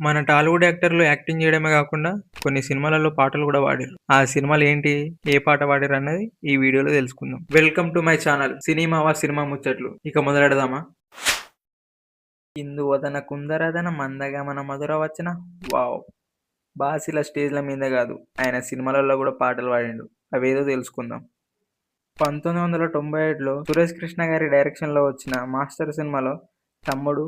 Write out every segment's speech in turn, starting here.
మన టాలీవుడ్ యాక్టర్లు యాక్టింగ్ చేయడమే గాకుండా కొన్ని సినిమాలలో పాటలు గూడా పాడిర్రు. ఆ సినిమాలేంటి? ఏ పాట పాడిర్రన్నది ఈ వీడియోలో తెలుసుకుందాం. వెల్కమ్ టు మై ఛానల్ సినిమావా సినిమా ముచ్చట్లు. ఇక మొదలెడదామా? ఇందువదన కుందరదన మందగమన మధుర వచన వావ్! బాసిల స్టేజ్‌ల మీద గాదు, ఆయన సినిమాలలో గూడా పాటలు పాడిండు. అవేదో తెలుసుకుందాం. 1997లో సురేష్ కృష్ణ గారి డైరెక్షన్‌లో వచ్చిన 'మాస్టర్' సినిమాలో 'తమ్ముడు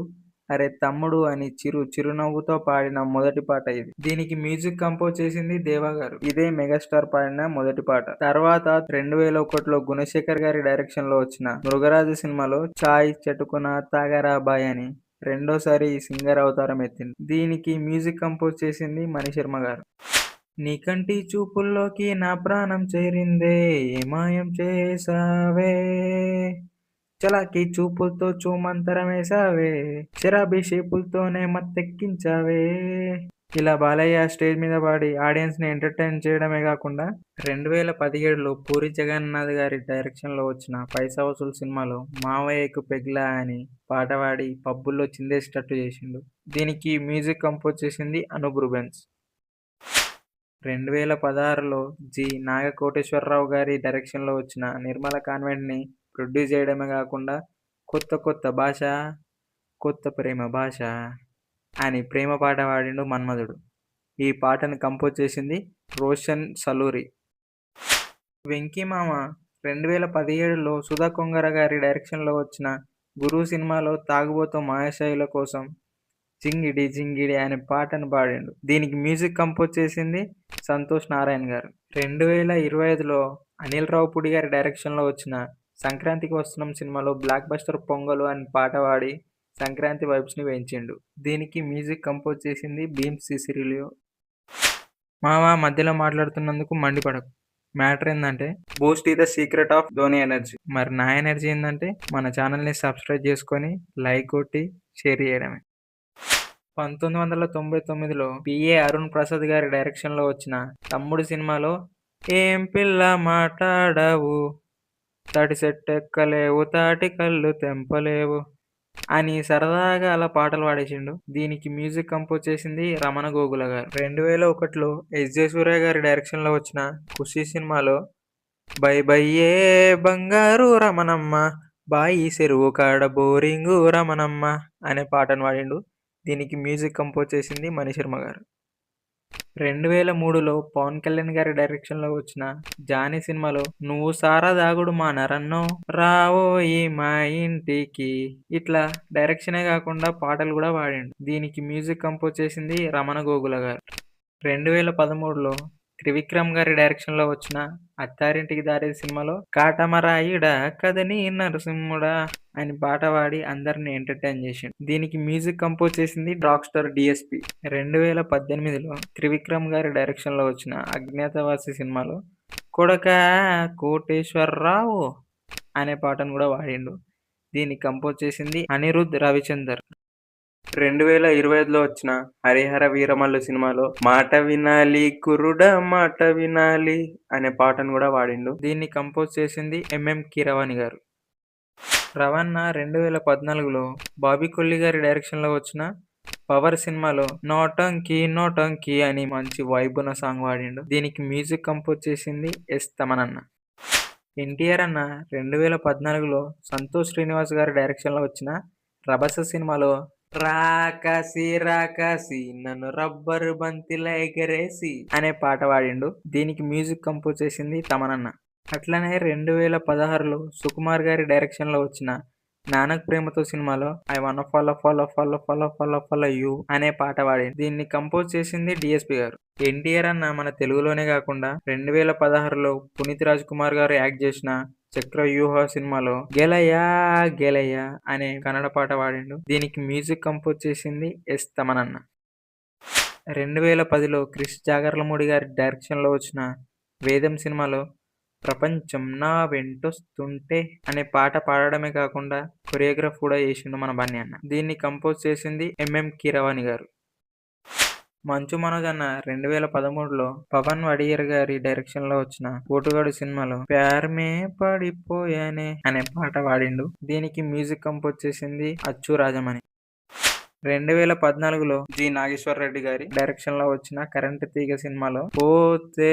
అరె తమ్ముడు' అని చిరునవ్వుతో పాడిన మొదటి పాట ఇది. దీనికి మ్యూజిక్ కంపోజ్ చేసింది దేవా గారు. ఇదే మెగాస్టార్ పాడిన మొదటి పాట. తర్వాత 2001లో గుణశేఖర్ గారి డైరెక్షన్‌లో వచ్చిన 'మృగరాజు' సినిమాలో 'చాయ్ చటుకున తాగరా బాయ్' అని రెండోసారి సింగర్ అవతారం ఎత్తింది. దీనికి మ్యూజిక్ కంపోజ్ చేసింది మణిశర్మ గారు. నీ కంటి చూపుల్లోకి నా ప్రాణం చేరిందే, ఏ మాయం చేసావే, చలాకీ చూపులతో చూమంతరమేసావే, శరాబీ షేపులతోనే మత్తెక్కించావే. ఇలా బాలయ్య స్టేజ్ మీద పాడి ఆడియన్స్ ని ఎంటర్టైన్ చేయడమే కాకుండా 2017లో పూరి జగన్నాథ్ గారి డైరెక్షన్లో వచ్చిన 'పైసా వసూల్' సినిమాలో 'మావయ్యకు పెగ్లా' అని పాట పాడి పబ్బుల్లో చిందేసేటట్టు చేసిండు. దీనికి మ్యూజిక్ కంపోజ్ చేసింది అనూప్ రూబెన్స్. 2016లో జి. నాగకోటేశ్వరరావు గారి డైరెక్షన్‌లో వచ్చిన 'నిర్మల కాన్వెంట్'ని ప్రొడ్యూస్ చేయడమే గాకుండా 'కొత్త కొత్త భాష కొత్త ప్రేమ భాష' అని ప్రేమ పాట పాడిండు మన్మధుడు. ఈ పాటను కంపోజ్ చేసింది రోషన్ సలూరి. 'వెంకీ మామ' 2017లో సుధా కొంగర గారి డైరెక్షన్‌లో వచ్చిన 'గురు' సినిమాలో తాగుబోతు మహాశయుల కోసం 'జింగిడి జింగిడి' అనే పాటను పాడిండు. దీనికి మ్యూజిక్ కంపోజ్ చేసింది సంతోష్ నారాయణ్ గారు. 2025లో అనిల్ రావిపూడి గారి డైరెక్షన్‌లో వచ్చిన 'సంక్రాంతికి వస్తున్నాం' సినిమాలో బ్లాక్ బస్టర్ 'పొంగలు' అని పాట పాడి సంక్రాంతి వైబ్స్‌ని పెంచిండు. దీనికి మ్యూజిక్ కంపోజ్ చేసింది భీమ్స్ సిసిరిలియో. మావా మధ్యలో మాట్లాడుతున్నందుకు మండిపడకు. మ్యాటర్ ఏందంటే, Boost is the secret of Dhoni energy. మరి నా ఎనర్జీ ఏందంటే మన ఛానల్‌ని సబ్స్క్రైబ్ చేసుకొని లైక్ కొట్టి షేర్ చేయడమే. 1999లో పిఏ అరుణ్ ప్రసాద్ గారి డైరెక్షన్‌లో వచ్చిన 'తమ్ముడు' సినిమాలో 'ఏం పిల్ల మాటాడవు, తడిసెట్టెక్కలేవు తాటి కళ్ళు తెంపలేవు' అని సరదాగా అలా పాటలు పాడేసిండు. దీనికి మ్యూజిక్ కంపోజ్ చేసింది రమణ గోగుల గారు. 2001లో ఎస్.జె. సూర్య గారి డైరెక్షన్‌లో వచ్చిన 'ఖుషి' సినిమాలో 'బై బయ్యే బంగారు రమణమ్మ, బాయి చెరువు కాడ బోరింగు రమణమ్మ' అనే పాటను పాడిండు. దీనికి మ్యూజిక్ కంపోజ్ చేసింది మణిశర్మ గారు. 2003లో పవన్ కళ్యాణ్ గారి డైరెక్షన్‌లో వచ్చిన 'జానీ' సినిమాలో 'నువ్వు సారా దాగుడు మానరన్నో రావోయి మా ఇంటికి' ఇట్లా డైరెక్షనే కాకుండా పాటలు కూడా పాడిండు. దీనికి మ్యూజిక్ కంపోజ్ చేసింది రమణ గోగుల గారు. 2013లో త్రివిక్రమ్ గారి డైరెక్షన్‌లో వచ్చిన 'అత్తారింటికి దారేది' సినిమాలో 'కాటమరాయుడా కథని నరసింహుడా' అని పాట పాడి అందరిని ఎంటర్టైన్ చేసిండు. దీనికి మ్యూజిక్ కంపోజ్ చేసింది రాక్ స్టార్ డీఎస్‌పీ. 2018లో త్రివిక్రమ్ గారి డైరెక్షన్‌లో వచ్చిన 'అజ్ఞాతవాసి' సినిమాలో 'కొడకా కోటేశ్వరరావు' అనే పాటను కూడా పాడిండు. దీన్ని కంపోజ్ చేసింది అనిరుద్ రవిచందర్. 2025లో వచ్చిన 'హరిహర వీరమల్లు' సినిమాలో 'మాట వినాలి కుర్రుడా మాట వినాలి' అనే పాటను కూడా పాడిండు. దీన్ని కంపోజ్ చేసింది ఎంఎం కీరవాణి గారు. రవణ 2014లో బాబీ కొల్లి గారి డైరెక్షన్‌లో వచ్చిన 'పవర్' సినిమాలో 'నోటంకి నోటంకి' అని మంచి వైబ్ ఉన్న సాంగ్ పాడిండు. దీనికి మ్యూజిక్ కంపోజ్ చేసింది ఎస్ తమనన్న. ఎన్టీఆర్ అన్న 2014లో సంతోష్ శ్రీనివాస్ గారి డైరెక్షన్‌లో వచ్చిన 'రభస' సినిమాలో 'రాకాసి రాకాసి నన్ను రబ్బరు బంతిలా ఎగరేసి' అనే పాట పాడిండు. దీనికి మ్యూజిక్ కంపోజ్ చేసింది తమనన్న. అట్లనే 2016లో సుకుమార్ గారి డైరెక్షన్‌లో వచ్చిన 'నాన్నకు ప్రేమతో' సినిమాలో 'I wanna follow follow follow follow follow follow you' అనే పాట పాడిండు. దీన్ని కంపోజ్ చేసింది డీఎస్‌పీ గారు. ఎన్టీఆర్ అన్న మన తెలుగులోనే కాకుండా 2016లో పునీత్ రాజ్ కుమార్ గారు యాక్ట్ చేసిన 'చక్రవ్యూహ' సినిమాలో 'గెలయా గెలయా' అనే కన్నడ పాట పాడిండు. దీనికి మ్యూజిక్ కంపోజ్ చేసింది ఎస్ తమనన్న. 2010లో క్రిష్ జాగర్లమూడి గారి డైరెక్షన్‌లో వచ్చిన 'వేదం' సినిమాలో 'ప్రపంచం నా వెంటొస్తుంటే' అనే పాట పాడడమే కాకుండా కొరియోగ్రాఫ్ కూడా చేసిండు మన బన్నీ అన్న. దీన్ని కంపోజ్ చేసింది ఎంఎం కీరవాణి గారు. మంచు మనోజ్ అన్న 2013లో పవన్ వడియేర్ గారి డైరెక్షన్‌లో వచ్చిన 'పోటుగాడు' సినిమాలో 'ప్యార్ మే పడిపోయానే' అనే పాట పాడిండు. దీనికి మ్యూజిక్ కంపోజ్ చేసింది అచ్చు రాజమణి. 2014లో జి. నాగేశ్వర్ రెడ్డి గారి డైరెక్షన్‌లో వచ్చిన 'కరెంట్ తీగ' సినిమాలో 'పోతే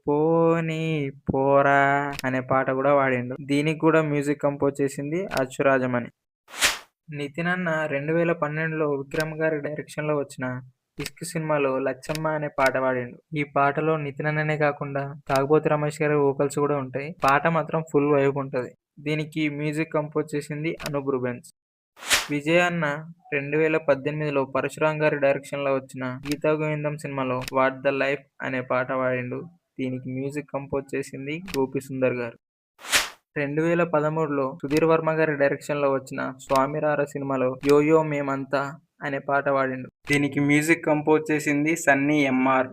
పోనీ పోరా' అనే పాట గూడా వాడిండు. దీనికి గూడా మ్యూజిక్ కంపోజ్ చేసింది అచ్చు రాజమణి. నితిన్ అన్న 2012లో విక్రమ్ గారి డైరెక్షన్‌లో వచ్చిన 'ఇష్క్' సినిమాలో 'లచ్చమ్మ' అనే పాట పాడిండు. ఈ పాటలో నితిన్ అన్ననే కాకుండా తాగుబోతు రమేష్ గారి వోకల్స్ గూడా ఉంటాయి. పాట మాత్రం ఫుల్ వైబ్ ఉంటది. దీనికి మ్యూజిక్ కంపోజ్ చేసింది అనూప్ రూబెన్స్. విజయ్ అన్న 2018లో పరశురామ్ గారి డైరెక్షన్‌లో వచ్చిన 'గీతా గోవిందం' సినిమాలో 'వాట్ ద లైఫ్' అనే పాట పాడిండు. దీనికి మ్యూజిక్ కంపోజ్ చేసింది గోపి సుందర్ గారు. 2013లో సుధీర్ వర్మ గారి డైరెక్షన్‌లో వచ్చిన 'స్వామి రారా' సినిమాలో 'యో యో మేమంతా' అనే పాట పాడిండు. దీనికి మ్యూజిక్ కంపోజ్ చేసింది సన్నీ ఎంఆర్.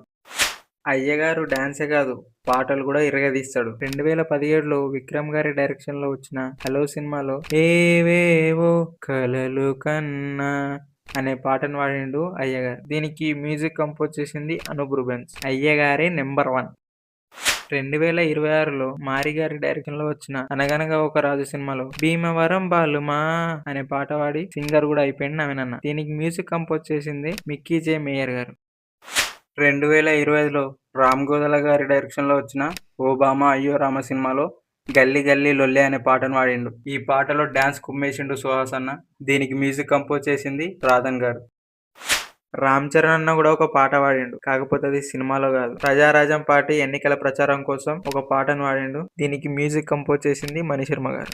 అయ్యగారు డాన్సే కాదు పాటలు కూడా ఇరగదీస్తాడు. 2017లో విక్రమ్ గారి డైరెక్షన్‌లో వచ్చిన 'హలో' సినిమాలో 'ఏవేవో కలలు కన్నా' అనే పాటను పాడిండు అయ్యగారు. దీనికి మ్యూజిక్ కంపోజ్ చేసింది అనూప్ రూబెన్స్. అయ్యగారే నంబర్ 1. 2026లో మారి గారి డైరెక్షన్‌లో వచ్చిన 'అనగనగా ఒక రాజు' సినిమాలో 'భీమవరం బాలుమా' అనే పాట పాడి సింగర్ కూడా అయిపోయిండు నవీనన్న. దీనికి మ్యూజిక్ కంపోజ్ చేసింది మిక్కీ జె మేయర్ గారు. 2025లో రామ్ గోదల గారి డైరెక్షన్‌లో వచ్చిన 'ఓ బామ అయ్యో రామ' సినిమాలో 'గల్లీ గల్లీ లొల్లే' అనే పాటను పాడిండు. ఈ పాటలో డాన్స్ కుమ్మేసిండు సుహాస్ అన్న. దీనికి మ్యూజిక్ కంపోజ్ చేసింది రాధన్ గారు. రామ్ చరణ్ అన్న కూడా ఒక పాట పాడిండు. కాకపోతే అది సినిమాలో కాదు. ప్రజారాజ్యం పార్టీ ఎన్నికల ప్రచారం కోసం ఒక పాటను పాడిండు. దీనికి మ్యూజిక్ కంపోజ్ చేసింది మణిశర్మ గారు.